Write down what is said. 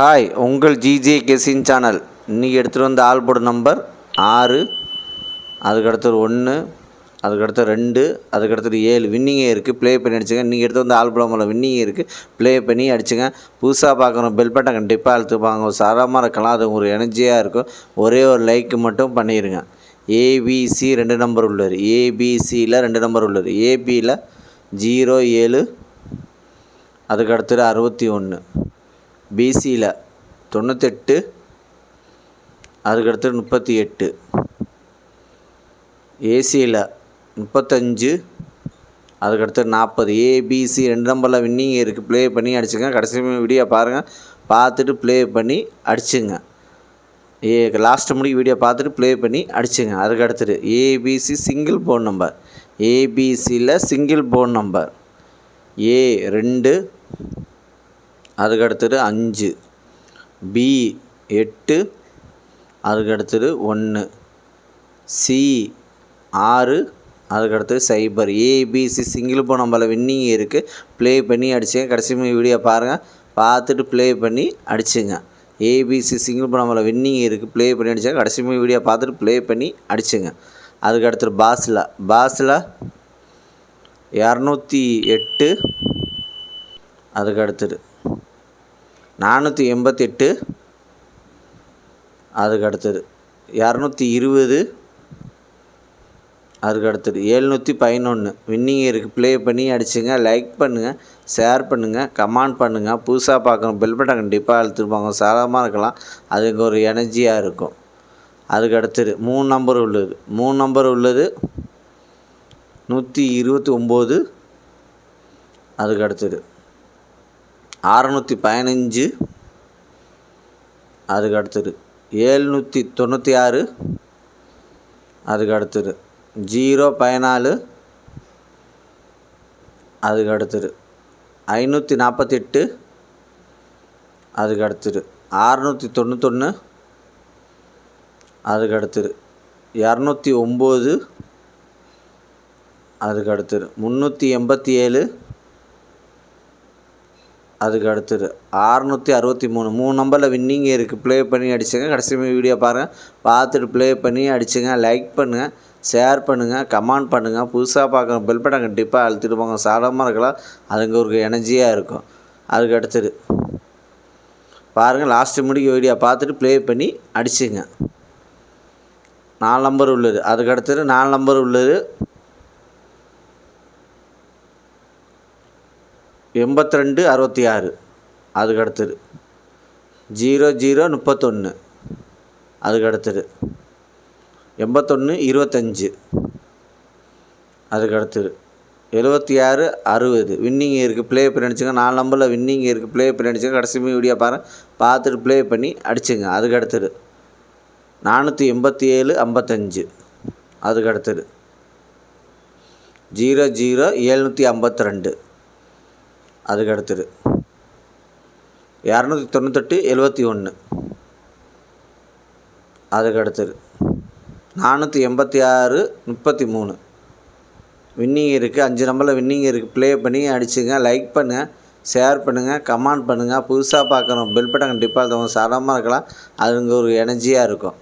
Hi, உங்கள் GJ கெஸின் channel. இன்றைக்கி எடுத்துகிட்டு வந்த ஆல்போர்டு நம்பர் 6, அதுக்கடுத்தது 1, அதுக்கடுத்து 2, அதுக்கடுத்தது 7 வின்னிங்கே இருக்குது. ப்ளே பண்ணி அடிச்சுங்க. இன்றைக்கி எடுத்து வந்து ஆல்போர்டு நம்பரில் வின்னிங்கே இருக்குது. ப்ளே பண்ணி அடிச்சுங்க. புதுசாக பார்க்குறோம் பெல் பட்டன் கண்டிப்பாக அழுத்துப்பாங்க. ஒரு சாதாரணமாக இருக்கலாம், அது ஒரு எனர்ஜியாக இருக்கும். ஒரே ஒரு லைக் மட்டும் பண்ணிடுங்க. ஏபிசி 2 நம்பர் உள்ளது. ஏபிசியில் 2 நம்பர் உள்ளது. ஏபியில் 07, அதுக்கடுத்தது 61, பிசியில் 98, அதுக்கடுத்து 38, ஏசியில் 35, அதுக்கடுத்து 40. ஏபிசி 2 நம்பரில் வின்னிங் இருக்குது. ப்ளே பண்ணி அடிச்சுங்க. கடைசி வீடியோ பாருங்கள், பார்த்துட்டு ப்ளே பண்ணி அடிச்சுங்க. லாஸ்ட்டு முடிக்க வீடியோ பார்த்துட்டு ப்ளே பண்ணி அடிச்சுங்க. அதுக்கு அடுத்தது ஏபிசி சிங்கிள் போன் நம்பர். ஏபிசியில் சிங்கிள் போன் நம்பர் A2, அதுக்கடுத்தது 5, B8, அதுக்கடுத்தது 1, C6, அதுக்கடுத்தது 0. ஏபிசி சிங்கிள் போன் நம்பரில் வின்னிங் இருக்குது. ப்ளே பண்ணி அடிச்சுங்க. கடைசி வீடியோ பாருங்கள், பார்த்துட்டு ப்ளே பண்ணி அடிச்சுங்க. ஏபிசி சிங்கிள் போன் நம்பரில் வின்னிங் இருக்குது. ப்ளே பண்ணி அடிச்சுங்க. கடைசி வீடியோ பார்த்துட்டு ப்ளே பண்ணி அடிச்சுங்க. அதுக்கடுத்தது பாஸில் 208, அதுக்கடுத்தது 488, அதுக்கடுத்தது 220, அதுக்கடுத்தது 711 வின்னிங் இருக்குது. ப்ளே பண்ணி அடிச்சுங்க. லைக் பண்ணுங்கள், ஷேர் பண்ணுங்கள், கமெண்ட் பண்ணுங்கள். புதுசாக பார்க்கணும் பெல் பட்டன் கண்டிப்பாக அழுத்திருப்பாங்க. சாதாரணமாக இருக்கலாம், அதுக்கு ஒரு எனர்ஜியாக இருக்கும். அதுக்கடுத்தது 3 நம்பர் உள்ளது. 3 நம்பர் உள்ளது 129, அதுக்கடுத்தது 615, அதுக்கடுத்தது 796, அதுக்கடுத்தது 014, அதுக்கடுத்தது 548, அதுக்கடுத்தது 691, அதுக்கடுத்தது 209, அதுக்கடுத்தது 387, அதுக்கு அடுத்தது 663. 3 நம்பரில் வின்னிங் இருக்குது. ப்ளே பண்ணி அடிச்சுங்க. கடைசி வீடியோ பாருங்கள், பார்த்துட்டு ப்ளே பண்ணி அடிச்சுங்க. லைக் பண்ணுங்கள், ஷேர் பண்ணுங்கள், கமெண்ட் பண்ணுங்கள். புதுசாக பார்க்குறோம் பெல் பட்டன் கண்டிப்பாக அழுத்திட்டு போங்க. சாதாரணமாக இருக்கலாம், அதுக்கு ஒரு எனர்ஜியாக இருக்கும். அதுக்கு அடுத்தது பாருங்கள், லாஸ்ட்டு முடிக்க வீடியோ பார்த்துட்டு ப்ளே பண்ணி அடிச்சுங்க. 4 நம்பர் உள்ளது. அதுக்கு அடுத்தது 4 நம்பர் உள்ளது 8266, அதுக்கடுத்தது 0031, அதுக்கடுத்தது 8125, அதுக்கடுத்தது 7660 வின்னிங் இருக்குது. ப்ளே பண்ணி அடிச்சுங்க. 4 நம்பரில் வின்னிங் இருக்குது. ப்ளே பண்ணி அடிச்சுங்க. கடைசி வீடியோ பாருங்கள், பார்த்துட்டு ப்ளே பண்ணி அடிச்சுங்க. அதுக்கடுத்தது 487 55, அதுக்கடுத்தது 00752, அதுக்கடுத்தது 298 71, அதுக்கடுத்தது 486 33 வின்னிங் இருக்குது. 5 நம்பரில் வின்னிங் இருக்குது. ப்ளே பண்ணி அடிச்சுங்க. லைக் பண்ணுங்கள், ஷேர் பண்ணுங்கள், கமெண்ட் பண்ணுங்கள். புதுசாக பார்க்குறோம் பெல் பட்டன் கண்டிப்பாக சாதாரணமாக இருக்கலாம், அதுங்க ஒரு எனர்ஜியாக இருக்கும்.